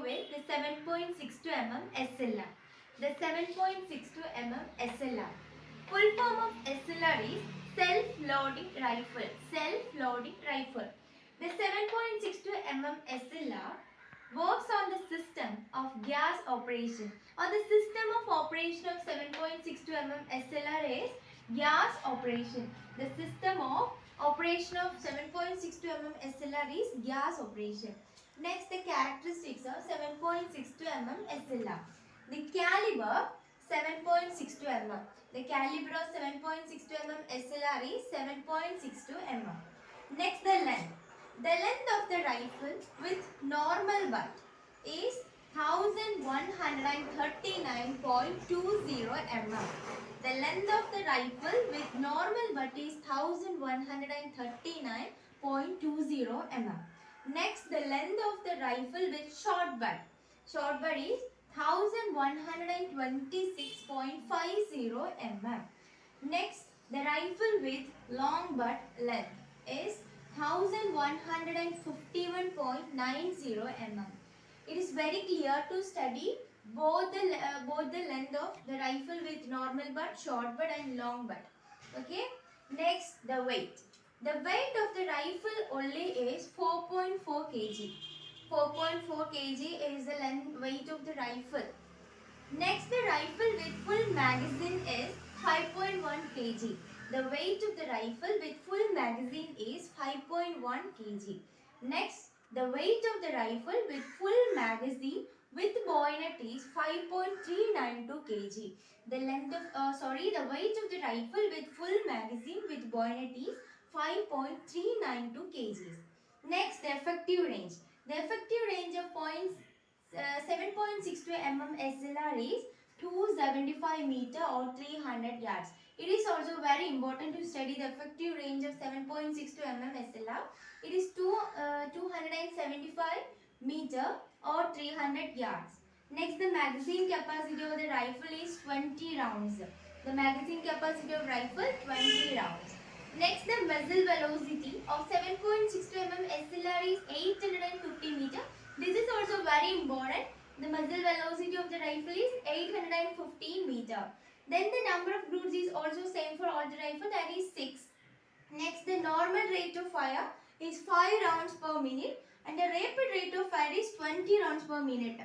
with the 7.62 mm SLR. The 7.62 mm SLR. Full form of SLR is self-loading rifle. Self-loading rifle. The 7.62 mm SLR works on the system of gas operation, or the system of operation of 7.62 mm SLR is gas operation. The system of operation of 7.62 mm SLR is gas operation. Next, the characteristics of 7.62 mm SLR. The caliber 7.62 mm. The caliber of 7.62 mm SLR is 7.62 mm. Next, the length. The length of the rifle with normal butt is 1139.20 mm. The length of the rifle with normal butt is 1139.20 mm. Next, the length of the rifle with short butt. Short butt is 1126.50 mm. Next, the rifle with long butt length is 1151.90 mm. It is very clear to study both the length of the rifle with normal butt, short butt and long butt. Okay. Next, the weight. The weight of the rifle only is 4.4 kg. 4.4 kg is the weight of the rifle. Next, the rifle with full magazine is 5.1 kg. The weight of the rifle with full magazine is 5.1 kg. Next, the weight of the rifle with full magazine with bayonet is 5.392 kg. The weight of the rifle with full magazine with bayonet is 5.392 kg. Next, the effective range. The effective range of 7.62 mm SLR is 275 meter or 300 yards. It is also very important to study the effective range of 7.62 mm SLR. It is 275 meter or 300 yards. Next, the magazine capacity of the rifle is 20 rounds. The magazine capacity of rifle 20 rounds. Next, the muzzle velocity of 7.62 mm SLR is 850 meter. This is also very important. The muzzle velocity of the rifle is 815 meter. Then the number of grooves is also same for all the rifle, that is 6. Next, the normal rate of fire is 5 rounds per minute and the rapid rate of fire is 20 rounds per minute.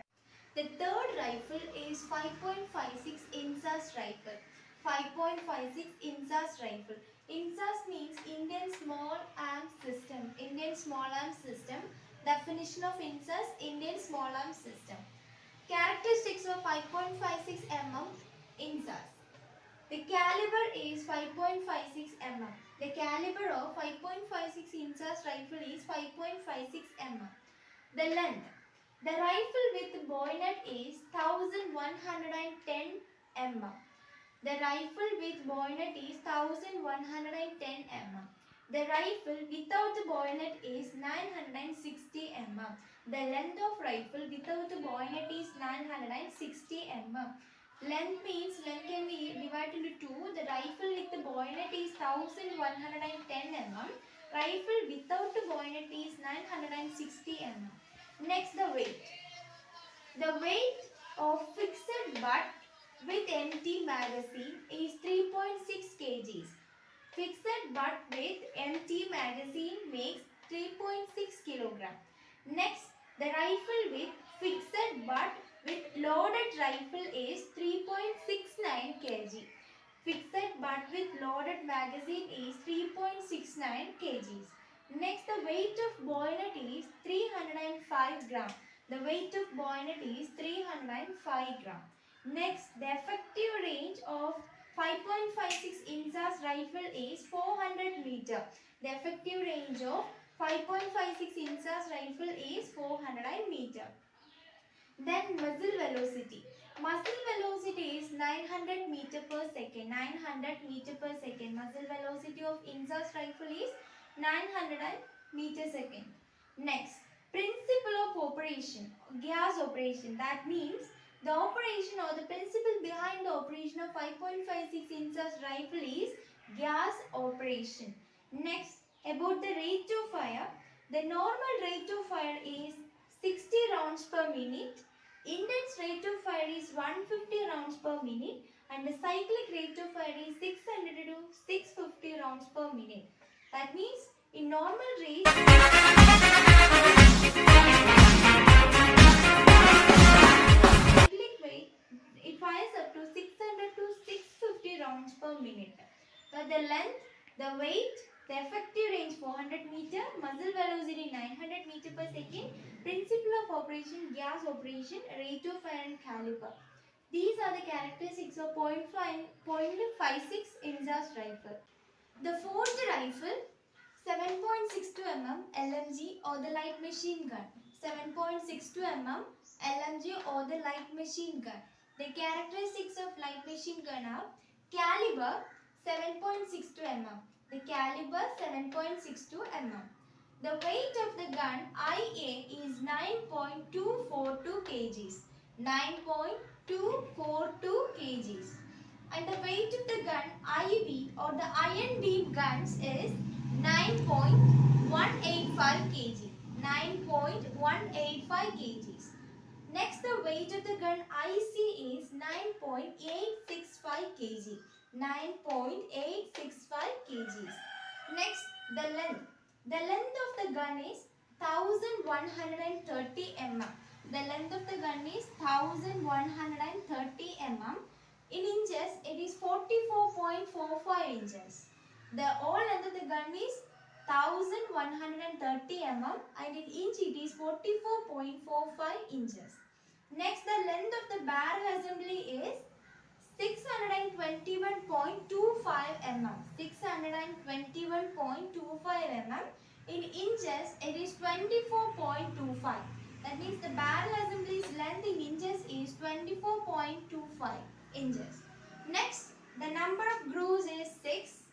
The third rifle is 5.56 INSAS rifle. 5.56 INSAS rifle. INSAS means Indian Small Arms System. Indian Small Arms System. Definition of INSAS, Indian Small Arms System. Characteristics of 5.56 mm INSAS. The caliber is 5.56 mm. The caliber of 5.56 INSAS rifle is 5.56 mm. The length. The rifle with bayonet is 1110 mm. The rifle with bayonet is 1110 mm. The rifle without the bayonet is 960 mm. The length of rifle without the bayonet is 960 mm. Length means length can be divided into 2. The rifle with the bayonet is 1110 mm. Rifle without the bayonet is 960 mm. Next, the weight. The weight of fixed butt with empty magazine is 3.6 kg. Fixed butt with empty magazine makes 3.6 kg. Next, the rifle with fixed butt with loaded rifle is 3.69 kg. Fixed butt with loaded magazine is 3.69 kg. Next, the weight of bayonet is 305 gram. The weight of bayonet is 305 gram. Next, the effective range of 5.56 INSAS rifle is 400 meter. The effective range of 5.56 INSAS rifle is 400 meter. Then muzzle velocity. Muzzle velocity is 900 meter per second. 900 meter per second. Muzzle velocity of INSAS rifle is 900 meter second. Next, principle of operation. Gas operation. That means the operation or the principle behind the operation of 5.56 INSAS rifle is gas operation. Next, about the rate of fire. The normal rate of fire is 60 rounds per minute. Intense rate of fire is 150 rounds per minute and the cyclic rate of fire is 600 to 650 rounds per minute. That means in normal race, cyclic rate it fires up to 600 to 650 rounds per minute. But the length, the weight, the effective range 400 meter, muzzle velocity 900 meter per second, principle of operation, gas operation, rate of fire and caliber. These are the characteristics of .56 INSAS rifle. The forged rifle 7.62 mm LMG or the light machine gun. 7.62 mm LMG or the light machine gun. The characteristics of light machine gun are caliber 7.62 mm. The caliber 7.62 mm. The weight of the gun IA is 9.242 kgs. 9.242 kgs. And the weight of the gun IB or the iron beam guns is 9.185 kg. 9.185 kgs. Next, the weight of the gun IC is 9.865 kg. 9.865 kgs. Next, the length. The length of the gun is 1130 mm. The length of the gun is 1130 mm. In inches, it is 44.45 inches. The all length of the gun is 1130 mm and in inch it is 44.45 inches. Next, the length of the barrel assembly is 621.25 mm. 621.25 mm. In inches, it is 24.25. That means the barrel assembly's length in inches is 24.25 inches. Next, the number of grooves is 6.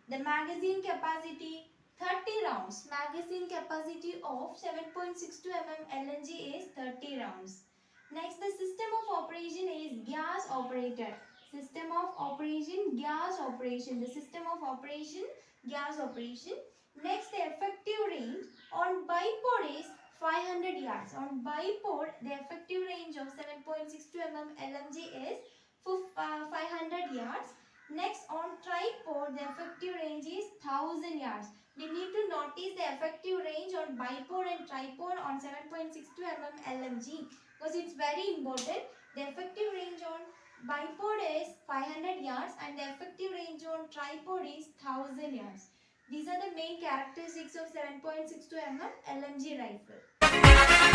The magazine capacity 30 rounds. Magazine capacity of 7.62 mm LNG is 30 rounds. Next, the system of operation is gas operated. System of operation, gas operation. The system of operation, gas operation. Next, the effective range on bipod is 500 yards. On bipod, the effective range of 7.62 mm LMG is 500 yards. Next, on tripod, the effective range is 1000 yards. We need to notice the effective range on bipod and tripod on 7.62 mm LMG because it's very important. The effective range on bipod is 500 yards and the effective range on tripod is 1000 yards. These are the main characteristics of 7.62 mm LMG rifle.